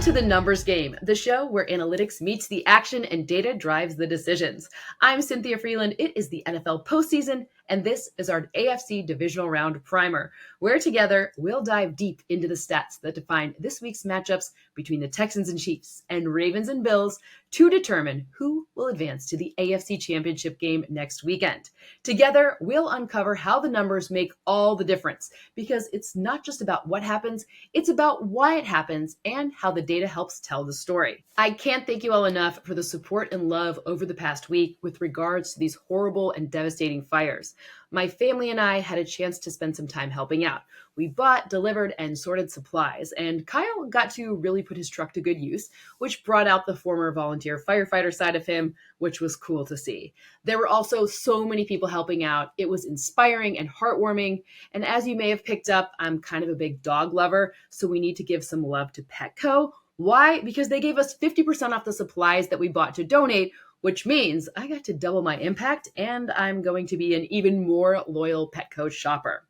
Welcome to the Numbers Game, the show where analytics meets the action and data drives the decisions. I'm Cynthia Frelund. It is the NFL postseason, and this is our AFC Divisional Round primer, where together we'll dive deep into the stats that define this week's matchups between the Texans and Chiefs and Ravens and Bills to determine who will advance to the AFC Championship game next weekend. Together, we'll uncover how the numbers make all the difference, because it's not just about what happens, it's about why it happens and how the data helps tell the story. I can't thank you all enough for the support and love over the past week with regards to these horrible and devastating fires. My family and I had a chance to spend some time helping out. We bought, delivered, and sorted supplies, and Kyle got to really put his truck to good use, which brought out the former volunteer firefighter side of him, which was cool to see. There were also so many people helping out. It was inspiring and heartwarming, and as you may have picked up, I'm kind of a big dog lover, so we need to give some love to Petco. Why? Because they gave us 50% off the supplies that we bought to donate, which means I got to double my impact, and I'm going to be an even more loyal Petco shopper.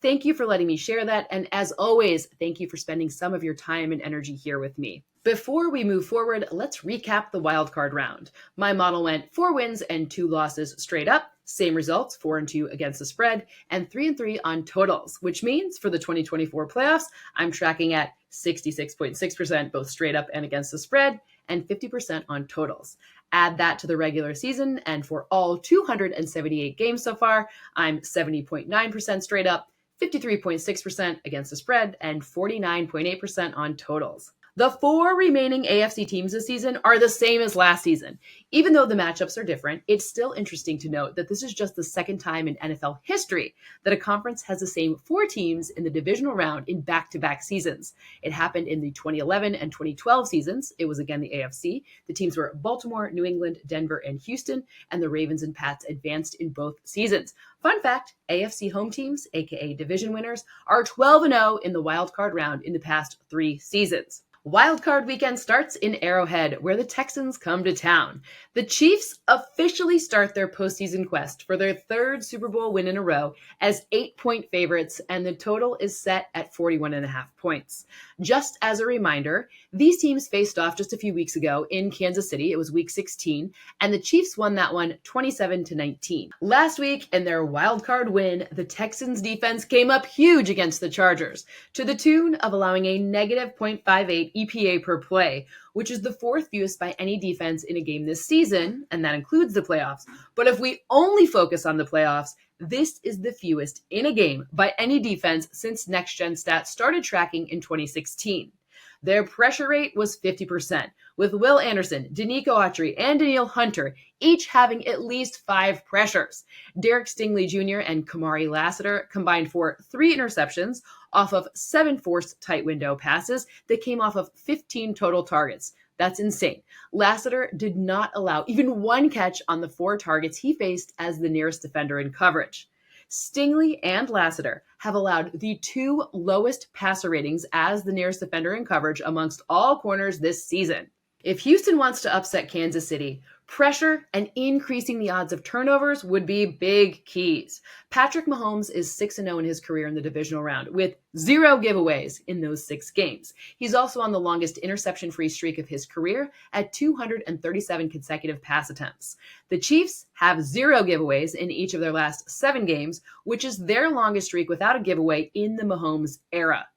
Thank you for letting me share that, and as always, thank you for spending some of your time and energy here with me. Before we move forward, let's recap the wildcard round. My model went 4 wins and 2 losses straight up, same results, 4-2 against the spread, and 3-3 on totals, which means for the 2024 playoffs, I'm tracking at 66.6% both straight up and against the spread, and 50% on totals. Add that to the regular season, and for all 278 games so far, I'm 70.9% straight up, 53.6% against the spread, and 49.8% on totals. The 4 remaining AFC teams this season are the same as last season. Even though the matchups are different, it's still interesting to note that this is just the second time in NFL history that a conference has the same 4 teams in the divisional round in back-to-back seasons. It happened in the 2011 and 2012 seasons. It was again the AFC. The teams were Baltimore, New England, Denver, and Houston, and the Ravens and Pats advanced in both seasons. Fun fact, AFC home teams, aka division winners, are 12-0 in the wildcard round in the past 3 seasons. Wildcard weekend starts in Arrowhead, where the Texans come to town. The Chiefs officially start their postseason quest for their 3rd Super Bowl win in a row as 8-point favorites, and the total is set at 41.5 points. Just as a reminder, these teams faced off just a few weeks ago in Kansas City. It was week 16, and the Chiefs won that one 27-19. Last week, in their wildcard win, the Texans defense came up huge against the Chargers, to the tune of allowing a negative 0.58 EPA per play, which is the 4th fewest by any defense in a game this season, and that includes the playoffs. But if we only focus on the playoffs, this is the fewest in a game by any defense since Next Gen Stats started tracking in 2016. Their pressure rate was 50%, with Will Anderson, Danico Autry, and Danielle Hunter each having at least 5 pressures. Derek Stingley Jr. and Kamari Lassiter combined for 3 interceptions off of 7 forced tight window passes that came off of 15 total targets. That's insane. Lassiter did not allow even 1 catch on the 4 targets he faced as the nearest defender in coverage. Stingley and Lassiter have allowed the 2 lowest passer ratings as the nearest defender in coverage amongst all corners this season. If Houston wants to upset Kansas City, pressure and increasing the odds of turnovers would be big keys. Patrick Mahomes is 6-0 in his career in the divisional round with 0 giveaways in those 6 games. He's also on the longest interception-free streak of his career at 237 consecutive pass attempts. The Chiefs have 0 giveaways in each of their last 7 games, which is their longest streak without a giveaway in the Mahomes era.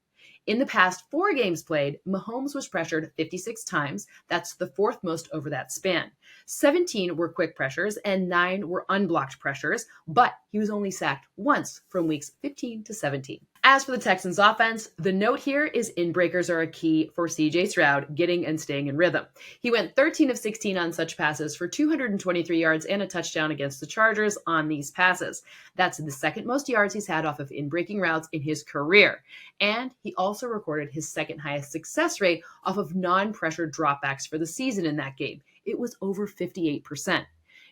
In the past 4 games played, Mahomes was pressured 56 times. That's the 4th most over that span. 17 were quick pressures and 9 were unblocked pressures, but he was only sacked once from weeks 15 to 17. As for the Texans offense, the note here is inbreakers are a key for CJ Stroud getting and staying in rhythm. He went 13 of 16 on such passes for 223 yards and a touchdown against the Chargers on these passes. That's the 2nd most yards he's had off of inbreaking routes in his career. And he also recorded his 2nd highest success rate off of non-pressure dropbacks for the season in that game. It was over 58%.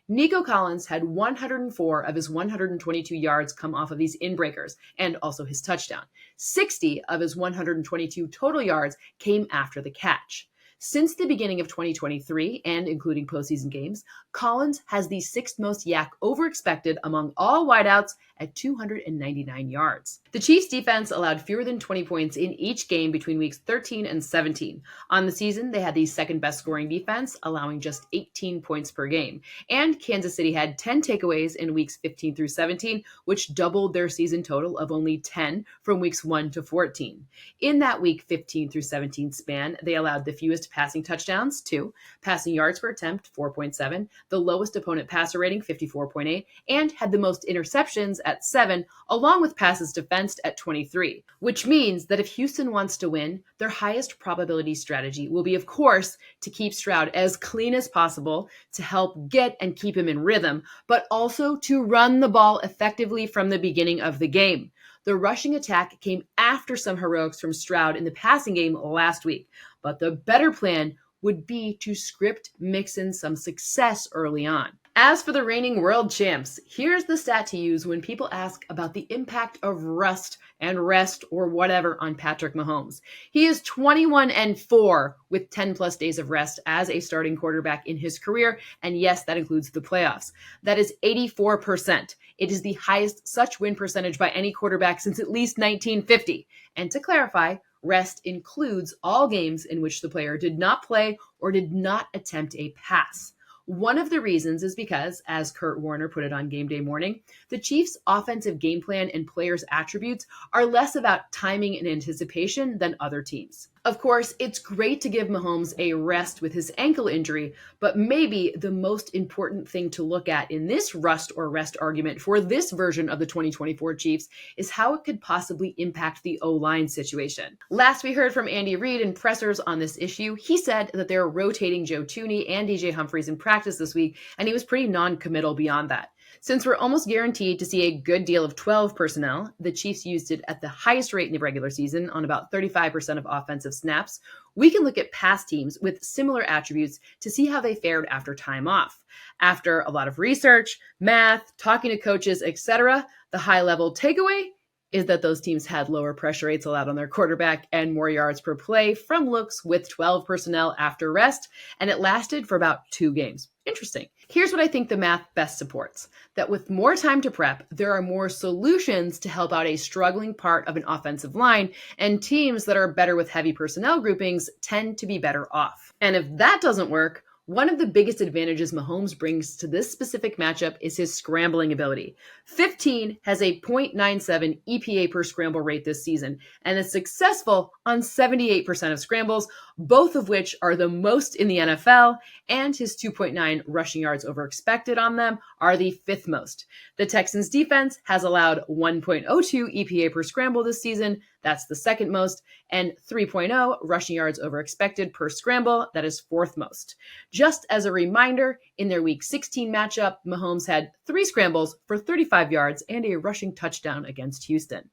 Nico Collins had 104 of his 122 yards come off of these inbreakers, and also his touchdown. 60 of his 122 total yards came after the catch. Since the beginning of 2023, and including postseason games, Collins has the 6th most yak over expected among all wideouts at 299 yards. The Chiefs' defense allowed fewer than 20 points in each game between weeks 13 and 17. On the season, they had the second best scoring defense, allowing just 18 points per game. And Kansas City had 10 takeaways in weeks 15 through 17, which doubled their season total of only 10 from weeks 1 to 14. In that week 15 through 17 span, they allowed the fewest passing touchdowns, 2, passing yards per attempt, 4.7, the lowest opponent passer rating, 54.8, and had the most interceptions at 7, along with passes defensed at 23, which means that if Houston wants to win, their highest probability strategy will be, of course, to keep Stroud as clean as possible to help get and keep him in rhythm, but also to run the ball effectively from the beginning of the game. The rushing attack came after some heroics from Stroud in the passing game last week, but the better plan would be to script Mixon some success early on. As for the reigning world champs, here's the stat to use when people ask about the impact of rust and rest or whatever on Patrick Mahomes. He is 21-4 with 10 plus days of rest as a starting quarterback in his career. And yes, that includes the playoffs. That is 84%. It is the highest such win percentage by any quarterback since at least 1950. And to clarify, rest includes all games in which the player did not play or did not attempt a pass. One of the reasons is because, as Kurt Warner put it on Game Day Morning, the Chiefs' offensive game plan and players' attributes are less about timing and anticipation than other teams. Of course, it's great to give Mahomes a rest with his ankle injury, but maybe the most important thing to look at in this rust or rest argument for this version of the 2024 Chiefs is how it could possibly impact the O-line situation. Last we heard from Andy Reid in pressers on this issue. He said that they're rotating Joe Thuney and DJ Humphries in practice this week, and he was pretty non-committal beyond that. Since we're almost guaranteed to see a good deal of 12 personnel, the Chiefs used it at the highest rate in the regular season on about 35% of offensive snaps. We can look at past teams with similar attributes to see how they fared after time off. After a lot of research, math, talking to coaches, etc., the high-level takeaway is that those teams had lower pressure rates allowed on their quarterback and more yards per play from looks with 12 personnel after rest, and it lasted for about 2 games. Interesting. Here's what I think the math best supports. That with more time to prep, there are more solutions to help out a struggling part of an offensive line, and teams that are better with heavy personnel groupings tend to be better off. And if that doesn't work, one of the biggest advantages Mahomes brings to this specific matchup is his scrambling ability. 15 has a .97 EPA per scramble rate this season and is successful on 78% of scrambles, both of which are the most in the NFL, and his 2.9 rushing yards over expected on them are the 5th most. The Texans defense has allowed 1.02 EPA per scramble this season, that's the 2nd most, and 3.0 rushing yards over expected per scramble, that is 4th most. Just as a reminder, in their Week 16 matchup, Mahomes had 3 scrambles for 35 yards and a rushing touchdown against Houston.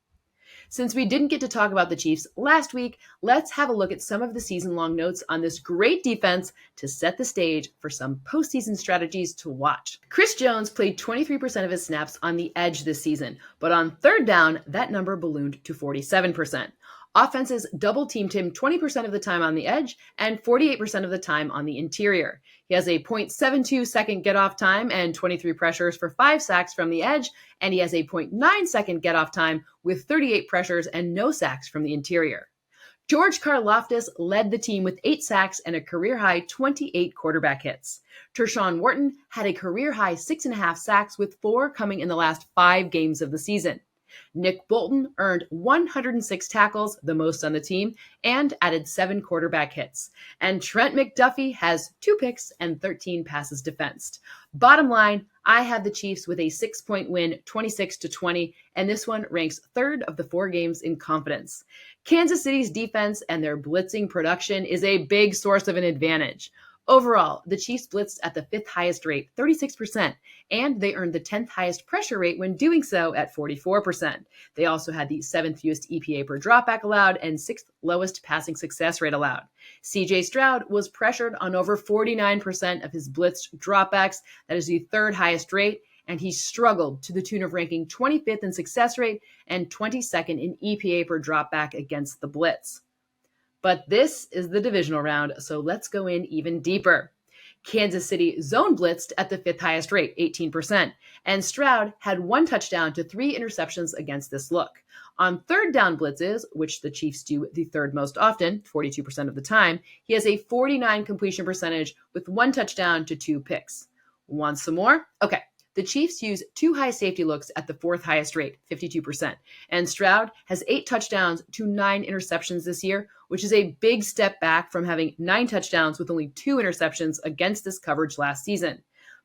Since we didn't get to talk about the Chiefs last week, let's have a look at some of the season-long notes on this great defense to set the stage for some postseason strategies to watch. Chris Jones played 23% of his snaps on the edge this season, but on third down, that number ballooned to 47%. Offenses double-teamed him 20% of the time on the edge and 48% of the time on the interior. He has a .72 second get-off time and 23 pressures for 5 sacks from the edge, and he has a .9 second get-off time with 38 pressures and no sacks from the interior. George Karlaftis led the team with 8 sacks and a career-high 28 quarterback hits. Tershawn Wharton had a career-high 6.5 sacks with 4 coming in the last 5 games of the season. Nick Bolton earned 106 tackles, the most on the team, and added 7 quarterback hits. And Trent McDuffie has 2 picks and 13 passes defensed. Bottom line, I have the Chiefs with a 6-point win, 26-20, and this one ranks 3rd of the 4 games in confidence. Kansas City's defense and their blitzing production is a big source of an advantage. Overall, the Chiefs blitzed at the 5th highest rate, 36%, and they earned the 10th highest pressure rate when doing so at 44%. They also had the 7th fewest EPA per dropback allowed and 6th lowest passing success rate allowed. CJ Stroud was pressured on over 49% of his blitzed dropbacks. That is the 3rd highest rate, and he struggled to the tune of ranking 25th in success rate and 22nd in EPA per dropback against the blitz. But this is the divisional round, so let's go in even deeper. Kansas City zone blitzed at the fifth highest rate, 18%, and Stroud had 1 touchdown to 3 interceptions against this look. On third down blitzes, which the Chiefs do the third most often, 42% of the time, he has a 49 completion percentage with 1 touchdown to 2 picks. Want some more? Okay. The Chiefs use 2 high safety looks at the 4th highest rate, 52%. And Stroud has 8 touchdowns to 9 interceptions this year, which is a big step back from having 9 touchdowns with only 2 interceptions against this coverage last season.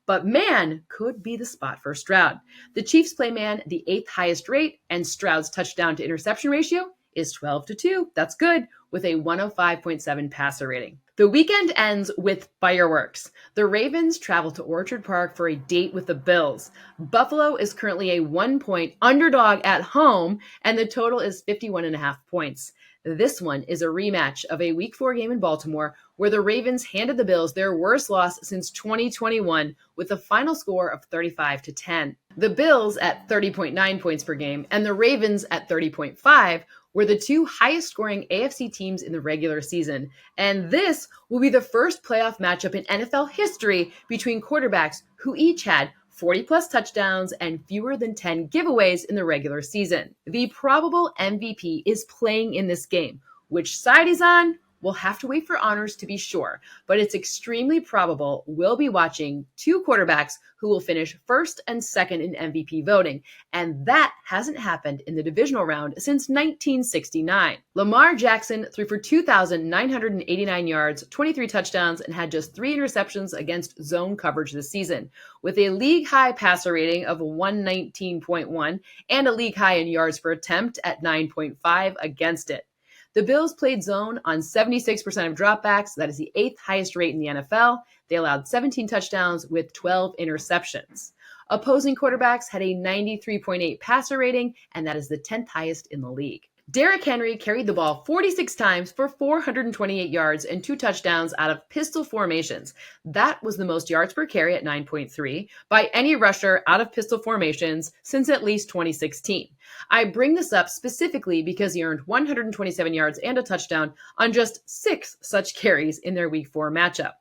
But man could be the spot for Stroud. The Chiefs play man the 8th highest rate, and Stroud's touchdown to interception ratio is 12-2. That's good, with a 105.7 passer rating. The weekend ends with fireworks. The Ravens travel to Orchard Park for a date with the Bills. Buffalo is currently a 1-point underdog at home, and the total is 51.5 points. This one is a rematch of a Week 4 game in Baltimore where the Ravens handed the Bills their worst loss since 2021 with a final score of 35-10. The Bills at 30.9 points per game and the Ravens at 30.5 were the 2 highest scoring AFC teams in the regular season. And this will be the first playoff matchup in NFL history between quarterbacks who each had 40-plus touchdowns and fewer than 10 giveaways in the regular season. The probable MVP is playing in this game. Which side he's on? We'll have to wait for honors to be sure, but it's extremely probable we'll be watching 2 quarterbacks who will finish first and second in MVP voting, and that hasn't happened in the divisional round since 1969. Lamar Jackson threw for 2,989 yards, 23 touchdowns, and had just 3 interceptions against zone coverage this season, with a league-high passer rating of 119.1 and a league-high in yards per attempt at 9.5 against it. The Bills played zone on 76% of dropbacks. That is the 8th highest rate in the NFL. They allowed 17 touchdowns with 12 interceptions. Opposing quarterbacks had a 93.8 passer rating, and that is the 10th highest in the league. Derrick Henry carried the ball 46 times for 428 yards and 2 touchdowns out of pistol formations. That was the most yards per carry at 9.3 by any rusher out of pistol formations since at least 2016. I bring this up specifically because he earned 127 yards and a touchdown on just 6 such carries in their Week 4 matchup.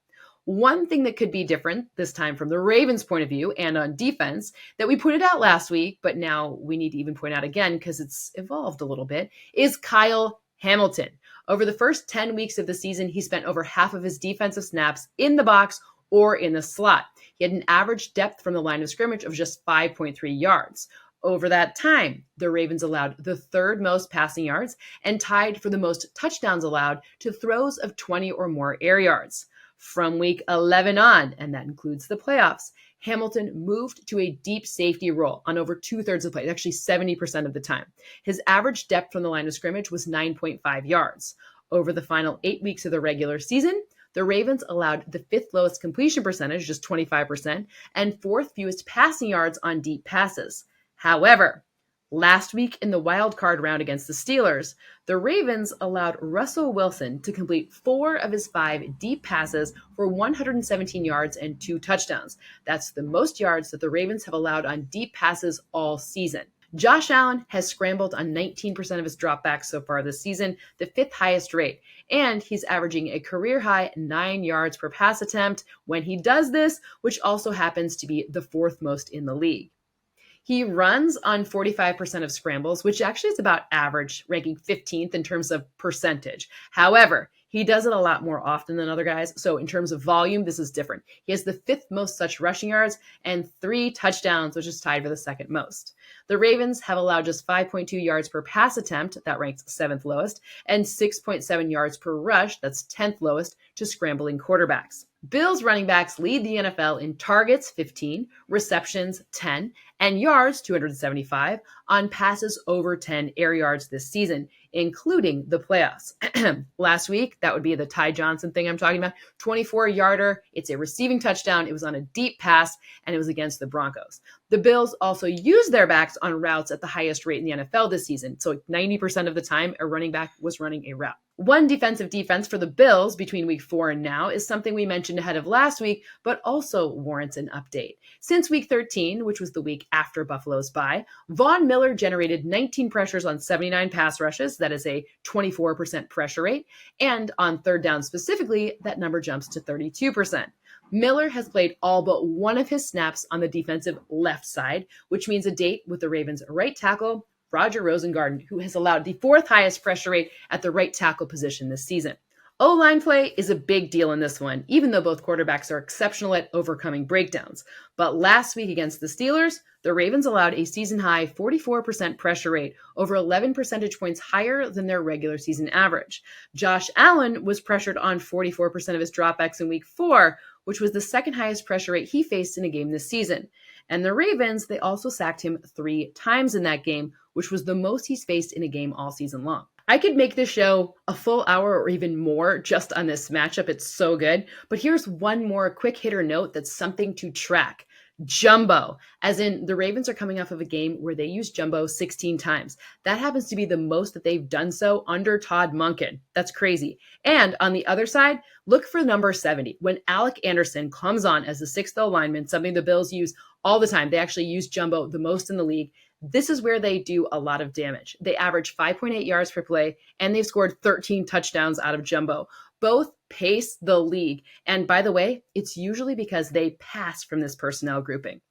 One thing that could be different this time from the Ravens' point of view and on defense that we pointed out last week, but now we need to even point out again because it's evolved a little bit, is Kyle Hamilton. Over the first 10 weeks of the season, he spent over half of his defensive snaps in the box or in the slot. He had an average depth from the line of scrimmage of just 5.3 yards. Over that time, the Ravens allowed the 3rd most passing yards and tied for the most touchdowns allowed to throws of 20 or more air yards. From week 11 on, and that includes the playoffs, Hamilton moved to a deep safety role on over 2/3 of the play, actually 70% of the time. His average depth from the line of scrimmage was 9.5 yards. Over the final 8 weeks of the regular season, the Ravens allowed the 5th lowest completion percentage, just 25%, and 4th fewest passing yards on deep passes. However, last week in the wild card round against the Steelers, the Ravens allowed Russell Wilson to complete 4 of his 5 deep passes for 117 yards and 2 touchdowns. That's the most yards that the Ravens have allowed on deep passes all season. Josh Allen has scrambled on 19% of his dropbacks so far this season, the 5th highest rate, and he's averaging a career-high 9 yards per pass attempt when he does this, which also happens to be the 4th most in the league. He runs on 45% of scrambles, which actually is about average, ranking 15th in terms of percentage. However, he does it a lot more often than other guys. So in terms of volume, this is different. He has the 5th most such rushing yards and 3 touchdowns, which is tied for the 2nd most. The Ravens have allowed just 5.2 yards per pass attempt, that ranks 7th lowest, and 6.7 yards per rush, that's 10th lowest, to scrambling quarterbacks. Bills running backs lead the NFL in targets, 15, receptions, 10, and yards, 275, on passes over 10 air yards this season, including the playoffs. Last week, that would be the Ty Johnson thing I'm talking about, 24-yarder. It's a receiving touchdown. It was on a deep pass, and it was against the Broncos. The Bills also use their backs on routes at the highest rate in the NFL this season. So 90% of the time, a running back was running a route. One defensive defense for the Bills between week 4 and now is something we mentioned ahead of last week, but also warrants an update. Since week 13, which was the week after Buffalo's bye, Von Miller generated 19 pressures on 79 pass rushes. That is a 24% pressure rate. And on 3rd down specifically, that number jumps to 32%. Miller has played all but one of his snaps on the defensive left side, which means a date with the Ravens' right tackle, Roger Rosengarten, who has allowed the fourth highest pressure rate at the right tackle position this season. O-line play is a big deal in this one, even though both quarterbacks are exceptional at overcoming breakdowns. But last week against the Steelers, the Ravens allowed a season-high 44% pressure rate, over 11 percentage points higher than their regular season average. Josh Allen was pressured on 44% of his dropbacks in Week 4, which was the second highest pressure rate he faced in a game this season. And the Ravens, they also sacked him 3 times in that game, which was the most he's faced in a game all season long. I could make this show a full hour or even more just on this matchup. It's so good. But here's one more quick hitter note that's something to track. Jumbo, as in the Ravens are coming off of a game where they used Jumbo 16 times. That happens to be the most that they've done so under Todd Monken. That's crazy. And on the other side, look for number 70. When Alec Anderson comes on as the sixth lineman, something the Bills use all the time. They actually use Jumbo the most in the league. This is where they do a lot of damage. They average 5.8 yards per play, and they've scored 13 touchdowns out of Jumbo. Both pace the league. And by the way, it's usually because they pass from this personnel grouping.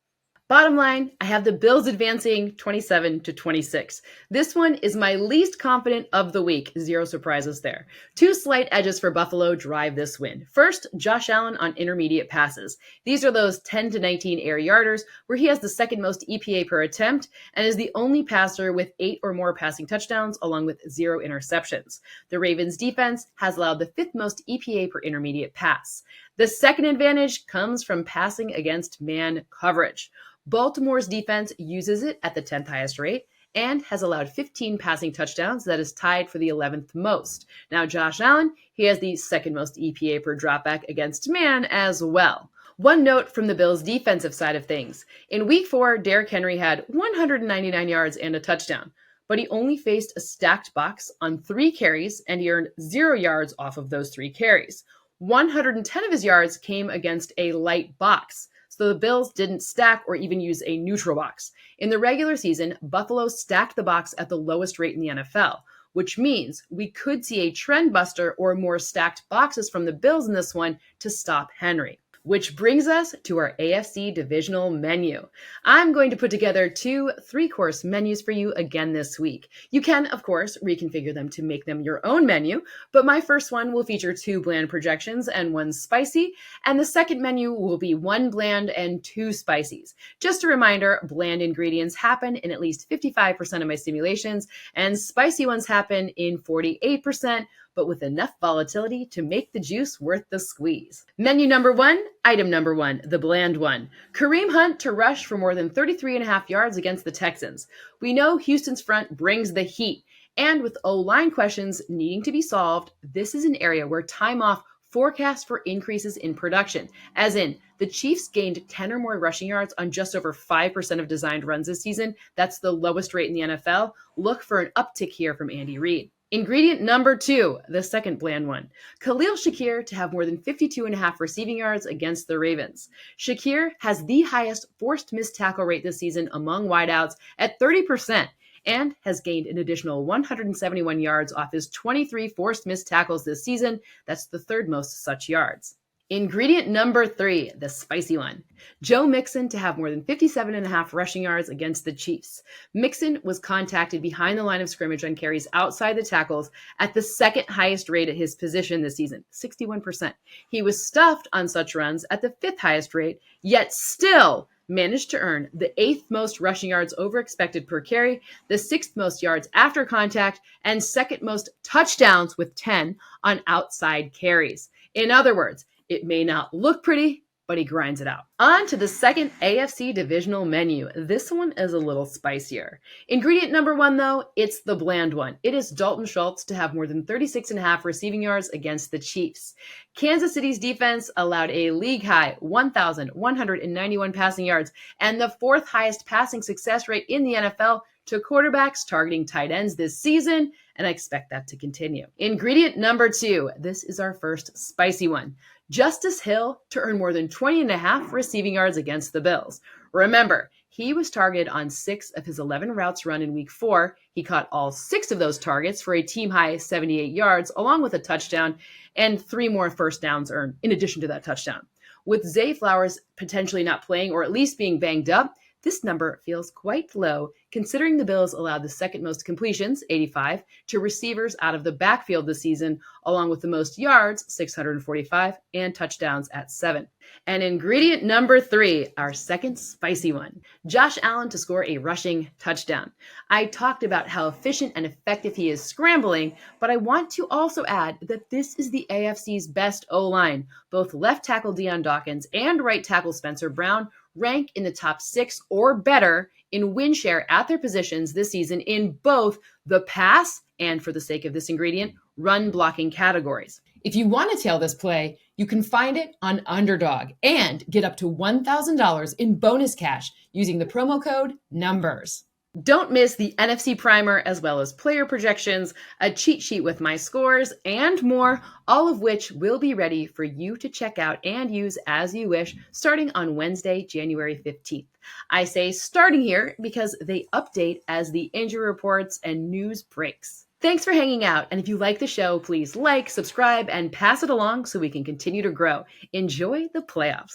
Bottom line, I have the Bills advancing 27-26. This one is my least confident of the week. Zero surprises there. 2 slight edges for Buffalo drive this win. First, Josh Allen on intermediate passes. These are those 10 to 19 air yarders where he has the second most EPA per attempt and is the only passer with 8 or more passing touchdowns along with 0 interceptions. The Ravens defense has allowed the 5th most EPA per intermediate pass. The second advantage comes from passing against man coverage. Baltimore's defense uses it at the 10th highest rate and has allowed 15 passing touchdowns. That is tied for the 11th most. Now, Josh Allen, he has the second most EPA per dropback against man as well. One note from the Bills' defensive side of things. In Week 4, Derrick Henry had 199 yards and a touchdown, but he only faced a stacked box on 3 carries, and he earned 0 yards off of those 3 carries. 110 of his yards came against a light box. So the Bills didn't stack or even use a neutral box. In the regular season, Buffalo stacked the box at the lowest rate in the NFL, which means we could see a trend buster or more stacked boxes from the Bills in this one to stop Henry. Which brings us to our AFC divisional menu. I'm going to put together 2 3-course menus for you again this week. You can, of course, reconfigure them to make them your own menu, but my first one will feature 2 bland projections and 1 spicy, and the second menu will be 1 bland and 2 spicies. Just a reminder, bland ingredients happen in at least 55% of my simulations, and spicy ones happen in 48%, but with enough volatility to make the juice worth the squeeze. Menu number 1, item number 1, the bland one. Kareem Hunt to rush for more than 33.5 yards against the Texans. We know Houston's front brings the heat, and with O-line questions needing to be solved, this is an area where time off forecast for increases in production, as in the Chiefs gained 10 or more rushing yards on just over 5% of designed runs this season. That's the lowest rate in the NFL. Look for an uptick here from Andy Reid. Ingredient number 2, the second bland one. Khalil Shakir to have more than 52.5 receiving yards against the Ravens. Shakir has the highest forced missed tackle rate this season among wideouts at 30% and has gained an additional 171 yards off his 23 forced missed tackles this season. That's the 3rd most such yards. Ingredient number 3, the spicy one. Joe Mixon to have more than 57.5 rushing yards against the Chiefs. Mixon was contacted behind the line of scrimmage on carries outside the tackles at the 2nd highest rate at his position this season, 61%. He was stuffed on such runs at the 5th highest rate, yet still managed to earn the 8th most rushing yards over expected per carry, the 6th most yards after contact, and 2nd most touchdowns with 10 on outside carries. In other words, it may not look pretty, but he grinds it out. On to the second AFC divisional menu. This one is a little spicier. Ingredient number 1, though, it's the bland one. It is Dalton Schultz to have more than 36.5 receiving yards against the Chiefs. Kansas City's defense allowed a league-high 1,191 passing yards and the 4th highest passing success rate in the NFL to quarterbacks targeting tight ends this season, and I expect that to continue. Ingredient number 2, this is our first spicy one. Justice Hill to earn more than 20.5 receiving yards against the Bills. Remember, he was targeted on 6 of his 11 routes run in Week 4. He caught all 6 of those targets for a team-high 78 yards, along with a touchdown, and 3 more first downs earned in addition to that touchdown. With Zay Flowers potentially not playing or at least being banged up, this number feels quite low, considering the Bills allowed the second most completions, 85, to receivers out of the backfield this season, along with the most yards, 645, and touchdowns at 7. And ingredient number 3, our second spicy one, Josh Allen to score a rushing touchdown. I talked about how efficient and effective he is scrambling, but I want to also add that this is the AFC's best O-line. Both left tackle Deion Dawkins and right tackle Spencer Brown rank in the top 6 or better in win share at their positions this season in both the pass and, for the sake of this ingredient, run blocking categories. If you want to tail this play, you can find it on Underdog and get up to $1,000 in bonus cash using the promo code NUMBERS. Don't miss the NFC primer as well as player projections, a cheat sheet with my scores, and more, all of which will be ready for you to check out and use as you wish starting on Wednesday, January 15th. I say starting here because they update as the injury reports and news breaks. Thanks for hanging out, and if you like the show, please like, subscribe, and pass it along so we can continue to grow. Enjoy the playoffs.